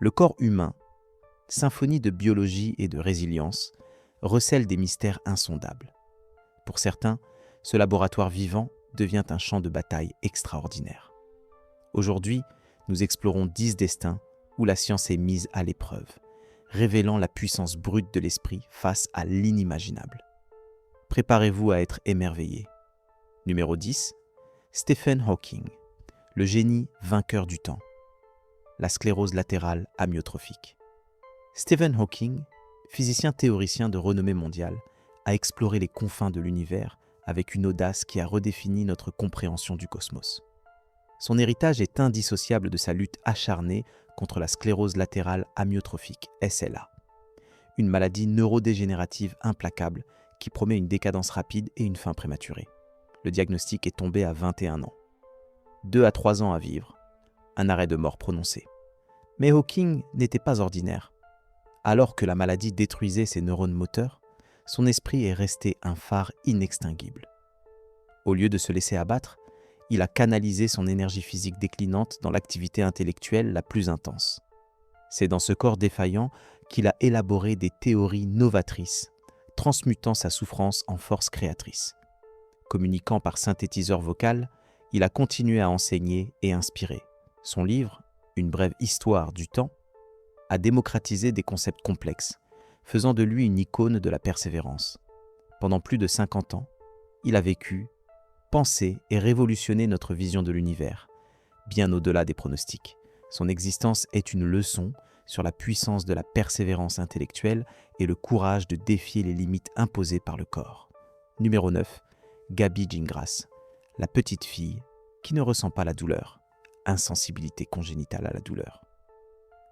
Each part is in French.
Le corps humain, symphonie de biologie et de résilience, recèle des mystères insondables. Pour certains, ce laboratoire vivant devient un champ de bataille extraordinaire. Aujourd'hui, nous explorons 10 destins où la science est mise à l'épreuve, révélant la puissance brute de l'esprit face à l'inimaginable. Préparez-vous à être émerveillés. Numéro 10, Stephen Hawking, le génie vainqueur du temps. La sclérose latérale amyotrophique. Stephen Hawking, physicien théoricien de renommée mondiale, a exploré les confins de l'univers avec une audace qui a redéfini notre compréhension du cosmos. Son héritage est indissociable de sa lutte acharnée contre la sclérose latérale amyotrophique, SLA, une maladie neurodégénérative implacable qui promet une décadence rapide et une fin prématurée. Le diagnostic est tombé à 21 ans. 2 à 3 ans à vivre, un arrêt de mort prononcé. Mais Hawking n'était pas ordinaire. Alors que la maladie détruisait ses neurones moteurs, son esprit est resté un phare inextinguible. Au lieu de se laisser abattre, il a canalisé son énergie physique déclinante dans l'activité intellectuelle la plus intense. C'est dans ce corps défaillant qu'il a élaboré des théories novatrices, transmutant sa souffrance en force créatrice. Communiquant par synthétiseur vocal, il a continué à enseigner et inspirer. Son livre, Une brève histoire du temps, a démocratisé des concepts complexes, faisant de lui une icône de la persévérance. Pendant plus de 50 ans, il a vécu, pensé et révolutionné notre vision de l'univers, bien au-delà des pronostics. Son existence est une leçon sur la puissance de la persévérance intellectuelle et le courage de défier les limites imposées par le corps. Numéro 9. Gabby Gingras, la petite fille qui ne ressent pas la douleur, insensibilité congénitale à la douleur.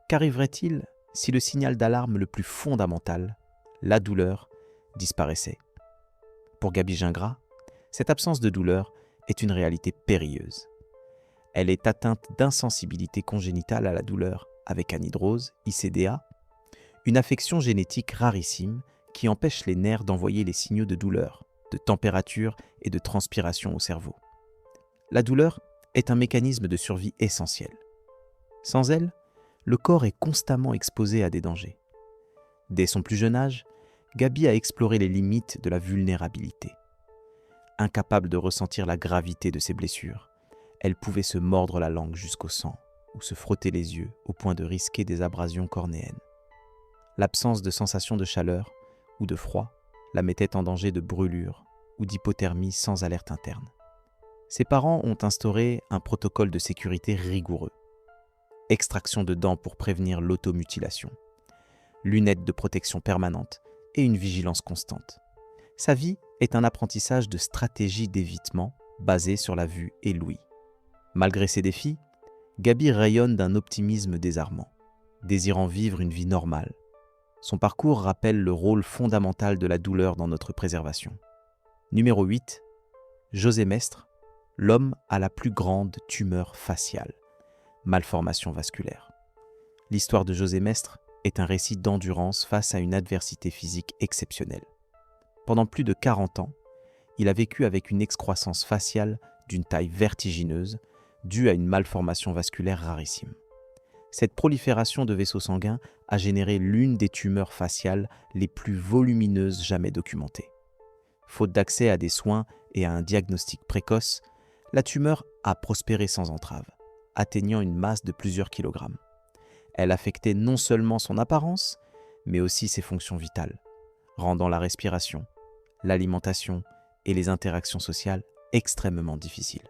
Qu'arriverait-il si le signal d'alarme le plus fondamental, la douleur, disparaissait? Pour Gabby Gingras, cette absence de douleur est une réalité périlleuse. Elle est atteinte d'insensibilité congénitale à la douleur avec anhydrose, ICDA, une affection génétique rarissime qui empêche les nerfs d'envoyer les signaux de douleur, de température et de transpiration au cerveau. La douleur est un mécanisme de survie essentiel. Sans elle, le corps est constamment exposé à des dangers. Dès son plus jeune âge, Gabby a exploré les limites de la vulnérabilité. Incapable de ressentir la gravité de ses blessures, elle pouvait se mordre la langue jusqu'au sang ou se frotter les yeux au point de risquer des abrasions cornéennes. L'absence de sensation de chaleur ou de froid la mettait en danger de brûlure ou d'hypothermie sans alerte interne. Ses parents ont instauré un protocole de sécurité rigoureux. Extraction de dents pour prévenir l'automutilation, lunettes de protection permanente et une vigilance constante. Sa vie est un apprentissage de stratégie d'évitement basée sur la vue et l'ouïe. Malgré ces défis, Gabby rayonne d'un optimisme désarmant, désirant vivre une vie normale. Son parcours rappelle le rôle fondamental de la douleur dans notre préservation. Numéro 8. José Mestre, l'homme à la plus grande tumeur faciale, malformation vasculaire. L'histoire de José Mestre est un récit d'endurance face à une adversité physique exceptionnelle. Pendant plus de 40 ans, il a vécu avec une excroissance faciale d'une taille vertigineuse due à une malformation vasculaire rarissime. Cette prolifération de vaisseaux sanguins a généré l'une des tumeurs faciales les plus volumineuses jamais documentées. Faute d'accès à des soins et à un diagnostic précoce, la tumeur a prospéré sans entrave, atteignant une masse de plusieurs kilogrammes. Elle affectait non seulement son apparence, mais aussi ses fonctions vitales, rendant la respiration, l'alimentation et les interactions sociales extrêmement difficiles.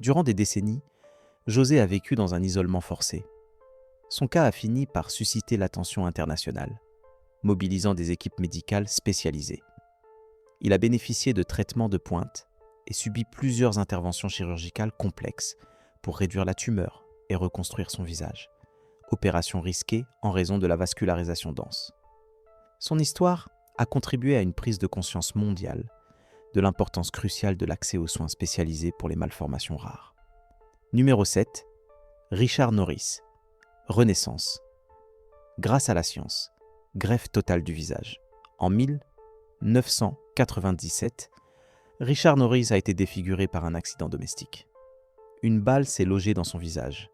Durant des décennies, José a vécu dans un isolement forcé. Son cas a fini par susciter l'attention internationale, mobilisant des équipes médicales spécialisées. Il a bénéficié de traitements de pointe et subi plusieurs interventions chirurgicales complexes pour réduire la tumeur et reconstruire son visage. Opération risquée en raison de la vascularisation dense. Son histoire a contribué à une prise de conscience mondiale de l'importance cruciale de l'accès aux soins spécialisés pour les malformations rares. Numéro 7. Richard Norris. Renaissance. Grâce à la science, greffe totale du visage. En 1997, Richard Norris a été défiguré par un accident domestique. Une balle s'est logée dans son visage,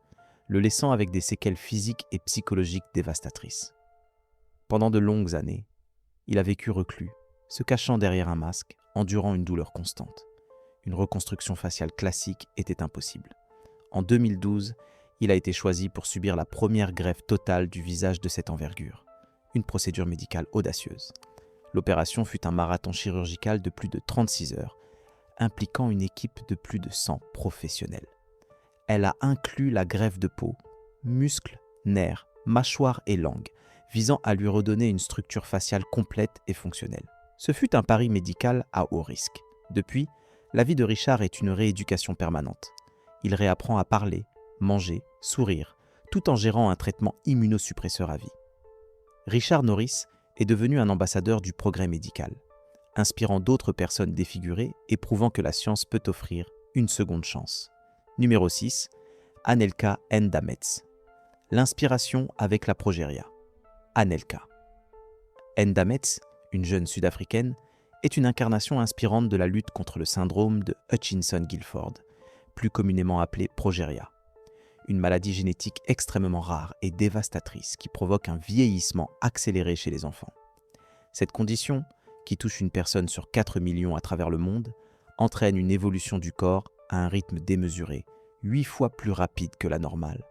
le laissant avec des séquelles physiques et psychologiques dévastatrices. Pendant de longues années, il a vécu reclus, se cachant derrière un masque, endurant une douleur constante. Une reconstruction faciale classique était impossible. En 2012, il a été choisi pour subir la première greffe totale du visage de cette envergure. Une procédure médicale audacieuse. L'opération fut un marathon chirurgical de plus de 36 heures, impliquant une équipe de plus de 100 professionnels. Elle a inclus la greffe de peau, muscles, nerfs, mâchoire et langue, visant à lui redonner une structure faciale complète et fonctionnelle. Ce fut un pari médical à haut risque. Depuis, la vie de Richard est une rééducation permanente. Il réapprend à parler, manger, sourire, tout en gérant un traitement immunosuppresseur à vie. Richard Norris est devenu un ambassadeur du progrès médical, inspirant d'autres personnes défigurées et prouvant que la science peut offrir une seconde chance. Numéro 6, Anelka Ndametz. L'inspiration avec la progéria. Anelka. Ndametz, une jeune sud-africaine, est une incarnation inspirante de la lutte contre le syndrome de Hutchinson-Gilford, plus communément appelé progéria. Une maladie génétique extrêmement rare et dévastatrice qui provoque un vieillissement accéléré chez les enfants. Cette condition, qui touche une personne sur 4 millions à travers le monde, entraîne une évolution du corps à un rythme démesuré, 8 fois plus rapide que la normale,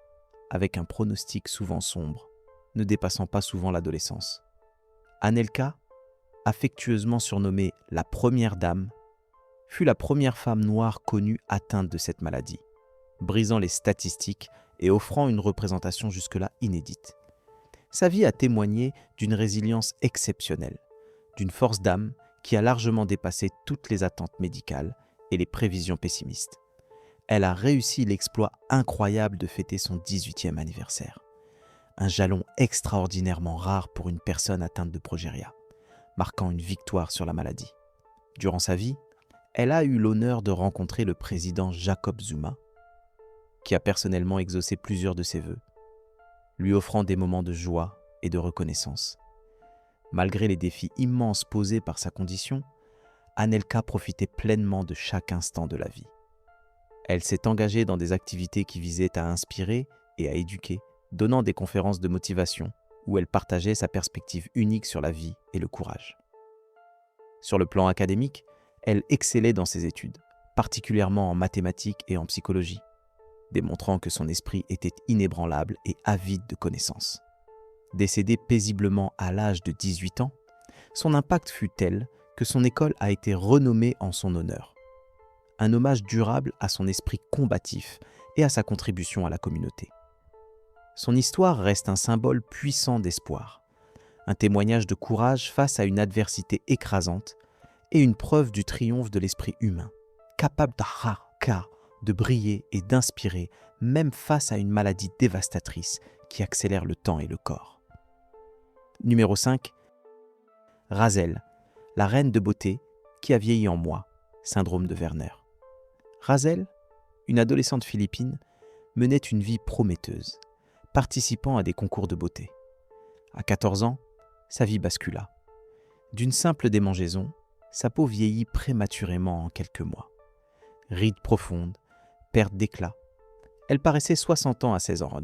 avec un pronostic souvent sombre, ne dépassant pas souvent l'adolescence. Anelka, affectueusement surnommée la Première Dame, fut la première femme noire connue atteinte de cette maladie, brisant les statistiques et offrant une représentation jusque-là inédite. Sa vie a témoigné d'une résilience exceptionnelle, d'une force d'âme qui a largement dépassé toutes les attentes médicales et les prévisions pessimistes. Elle a réussi l'exploit incroyable de fêter son 18e anniversaire. Un jalon extraordinairement rare pour une personne atteinte de progéria, marquant une victoire sur la maladie. Durant sa vie, elle a eu l'honneur de rencontrer le président Jacob Zuma, qui a personnellement exaucé plusieurs de ses vœux, lui offrant des moments de joie et de reconnaissance. Malgré les défis immenses posés par sa condition, Anelka profitait pleinement de chaque instant de la vie. Elle s'est engagée dans des activités qui visaient à inspirer et à éduquer, donnant des conférences de motivation où elle partageait sa perspective unique sur la vie et le courage. Sur le plan académique, elle excellait dans ses études, particulièrement en mathématiques et en psychologie, démontrant que son esprit était inébranlable et avide de connaissances. Décédée paisiblement à l'âge de 18 ans, son impact fut tel que son école a été renommée en son honneur. Un hommage durable à son esprit combatif et à sa contribution à la communauté. Son histoire reste un symbole puissant d'espoir, un témoignage de courage face à une adversité écrasante et une preuve du triomphe de l'esprit humain, capable de briller et d'inspirer même face à une maladie dévastatrice qui accélère le temps et le corps. Numéro 5. Razel, la reine de beauté qui a vieilli en moi, syndrome de Werner. Razel, une adolescente philippine, menait une vie prometteuse, participant à des concours de beauté. À 14 ans, sa vie bascula. D'une simple démangeaison, sa peau vieillit prématurément en quelques mois. Rides profondes, perte d'éclat. Elle paraissait 60 ans à 16 ans.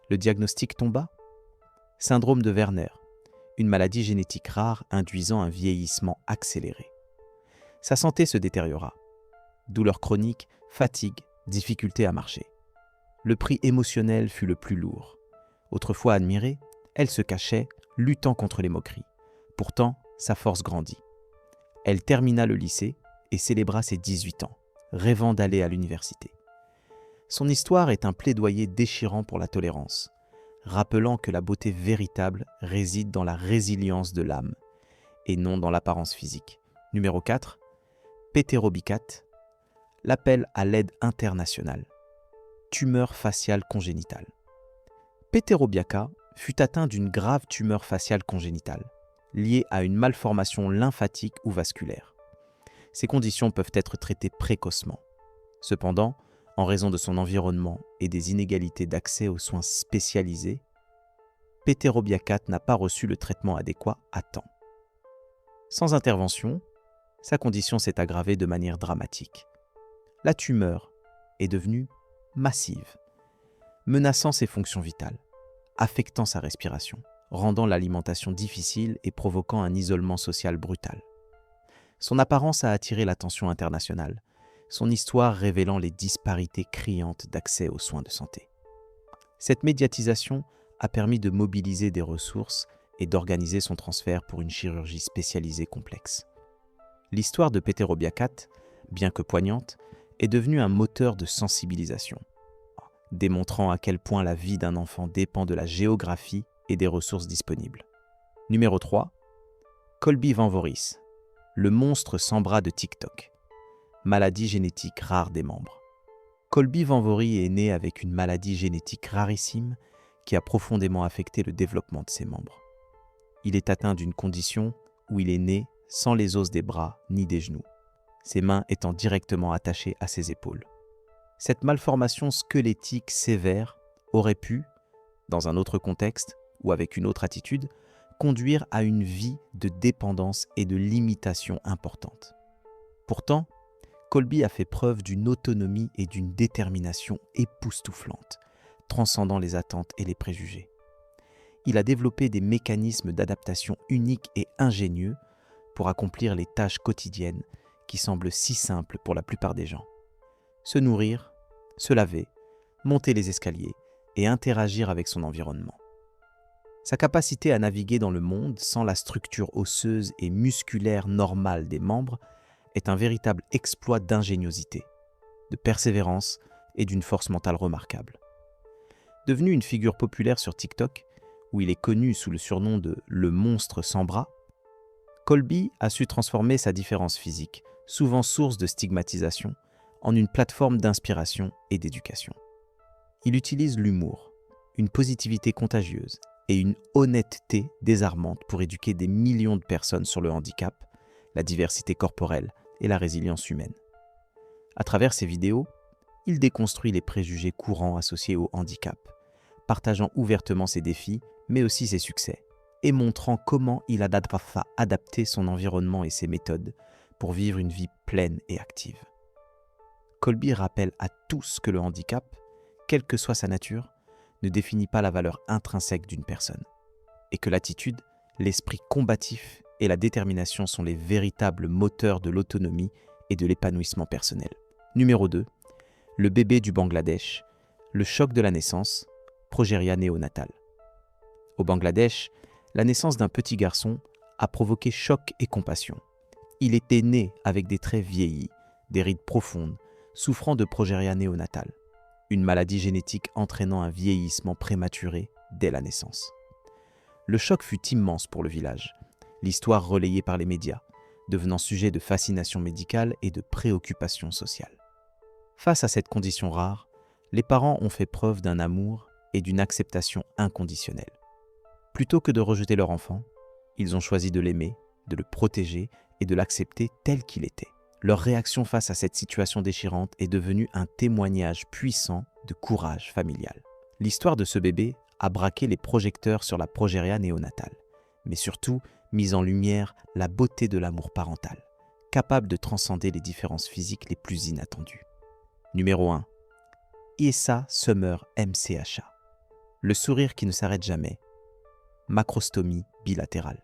Le diagnostic tomba. Syndrome de Werner, une maladie génétique rare induisant un vieillissement accéléré. Sa santé se détériora. Douleurs chroniques, fatigue, difficulté à marcher. Le prix émotionnel fut le plus lourd. Autrefois admirée, elle se cachait, luttant contre les moqueries. Pourtant, sa force grandit. Elle termina le lycée et célébra ses 18 ans, rêvant d'aller à l'université. Son histoire est un plaidoyer déchirant pour la tolérance, rappelant que la beauté véritable réside dans la résilience de l'âme et non dans l'apparence physique. Numéro 4. Peter Obicat, l'appel à l'aide internationale. Tumeur faciale congénitale. Peter Obiaka fut atteint d'une grave tumeur faciale congénitale, liée à une malformation lymphatique ou vasculaire. Ces conditions peuvent être traitées précocement. Cependant, en raison de son environnement et des inégalités d'accès aux soins spécialisés, Peter Obiakat n'a pas reçu le traitement adéquat à temps. Sans intervention, sa condition s'est aggravée de manière dramatique. La tumeur est devenue massive. menaçant ses fonctions vitales, affectant sa respiration, rendant l'alimentation difficile et provoquant un isolement social brutal. Son apparence a attiré l'attention internationale, son histoire révélant les disparités criantes d'accès aux soins de santé. Cette médiatisation a permis de mobiliser des ressources et d'organiser son transfert pour une chirurgie spécialisée complexe. L'histoire de Péter Obiakat, bien que poignante, est devenue un moteur de sensibilisation, démontrant à quel point la vie d'un enfant dépend de la géographie et des ressources disponibles. Numéro 3. Colby Van Voris, le monstre sans bras de TikTok. Maladie génétique rare des membres. Colby Van Voris est né avec une maladie génétique rarissime qui a profondément affecté le développement de ses membres. Il est atteint d'une condition où il est né sans les os des bras ni des genoux, ses mains étant directement attachées à ses épaules. Cette malformation squelettique sévère aurait pu, dans un autre contexte ou avec une autre attitude, conduire à une vie de dépendance et de limitation importante. Pourtant, Colby a fait preuve d'une autonomie et d'une détermination époustouflantes, transcendant les attentes et les préjugés. Il a développé des mécanismes d'adaptation uniques et ingénieux pour accomplir les tâches quotidiennes qui semblent si simples pour la plupart des gens. Se nourrir, se laver, monter les escaliers et interagir avec son environnement. Sa capacité à naviguer dans le monde sans la structure osseuse et musculaire normale des membres est un véritable exploit d'ingéniosité, de persévérance et d'une force mentale remarquable. Devenu une figure populaire sur TikTok, où il est connu sous le surnom de « le monstre sans bras », Colby a su transformer sa différence physique, souvent source de stigmatisation, en une plateforme d'inspiration et d'éducation. Il utilise l'humour, une positivité contagieuse et une honnêteté désarmante pour éduquer des millions de personnes sur le handicap, la diversité corporelle et la résilience humaine. À travers ses vidéos, il déconstruit les préjugés courants associés au handicap, partageant ouvertement ses défis, mais aussi ses succès, et montrant comment il a adapté son environnement et ses méthodes pour vivre une vie pleine et active. Colby rappelle à tous que le handicap, quelle que soit sa nature, ne définit pas la valeur intrinsèque d'une personne, et que l'attitude, l'esprit combatif et la détermination sont les véritables moteurs de l'autonomie et de l'épanouissement personnel. Numéro 2. Le bébé du Bangladesh, le choc de la naissance, progéria néonatale. Au Bangladesh, la naissance d'un petit garçon a provoqué choc et compassion. Il était né avec des traits vieillis, des rides profondes, souffrant de progéria néonatale, une maladie génétique entraînant un vieillissement prématuré dès la naissance. Le choc fut immense pour le village, l'histoire relayée par les médias, devenant sujet de fascination médicale et de préoccupation sociale. Face à cette condition rare, les parents ont fait preuve d'un amour et d'une acceptation inconditionnelle. Plutôt que de rejeter leur enfant, ils ont choisi de l'aimer, de le protéger et de l'accepter tel qu'il était. Leur réaction face à cette situation déchirante est devenue un témoignage puissant de courage familial. L'histoire de ce bébé a braqué les projecteurs sur la progéria néonatale, mais surtout mis en lumière la beauté de l'amour parental, capable de transcender les différences physiques les plus inattendues. Numéro 1. Issa Summer MCHA. Le sourire qui ne s'arrête jamais. Macrostomie bilatérale.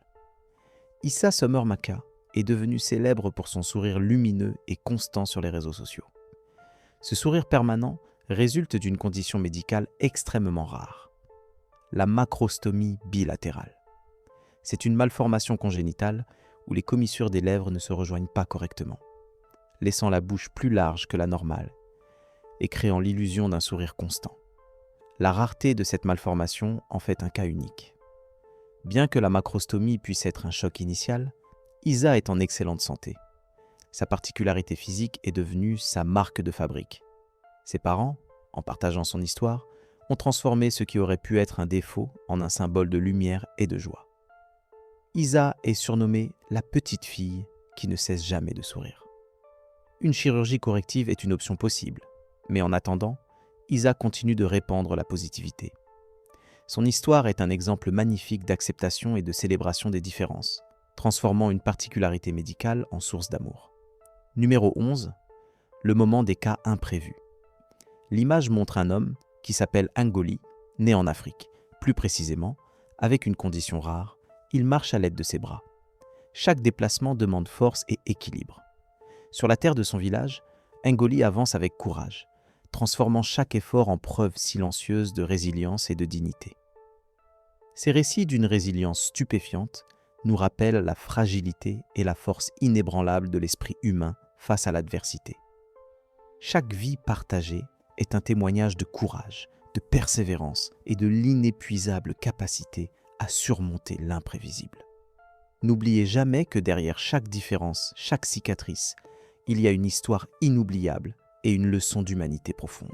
Issa Summer Maka est devenue célèbre pour son sourire lumineux et constant sur les réseaux sociaux. Ce sourire permanent résulte d'une condition médicale extrêmement rare, la macrostomie bilatérale. C'est une malformation congénitale où les commissures des lèvres ne se rejoignent pas correctement, laissant la bouche plus large que la normale et créant l'illusion d'un sourire constant. La rareté de cette malformation en fait un cas unique. Bien que la macrostomie puisse être un choc initial, Isa est en excellente santé. Sa particularité physique est devenue sa marque de fabrique. Ses parents, en partageant son histoire, ont transformé ce qui aurait pu être un défaut en un symbole de lumière et de joie. Isa est surnommée la petite fille qui ne cesse jamais de sourire. Une chirurgie corrective est une option possible, mais en attendant, Isa continue de répandre la positivité. Son histoire est un exemple magnifique d'acceptation et de célébration des différences, transformant une particularité médicale en source d'amour. Numéro 11. Le moment des cas imprévus. L'image montre un homme, qui s'appelle Ngoli, né en Afrique. Plus précisément, avec une condition rare, il marche à l'aide de ses bras. Chaque déplacement demande force et équilibre. Sur la terre de son village, Ngoli avance avec courage, transformant chaque effort en preuve silencieuse de résilience et de dignité. Ces récits d'une résilience stupéfiante nous rappellent la fragilité et la force inébranlable de l'esprit humain face à l'adversité. Chaque vie partagée est un témoignage de courage, de persévérance et de l'inépuisable capacité à surmonter l'imprévisible. N'oubliez jamais que derrière chaque différence, chaque cicatrice, il y a une histoire inoubliable et une leçon d'humanité profonde.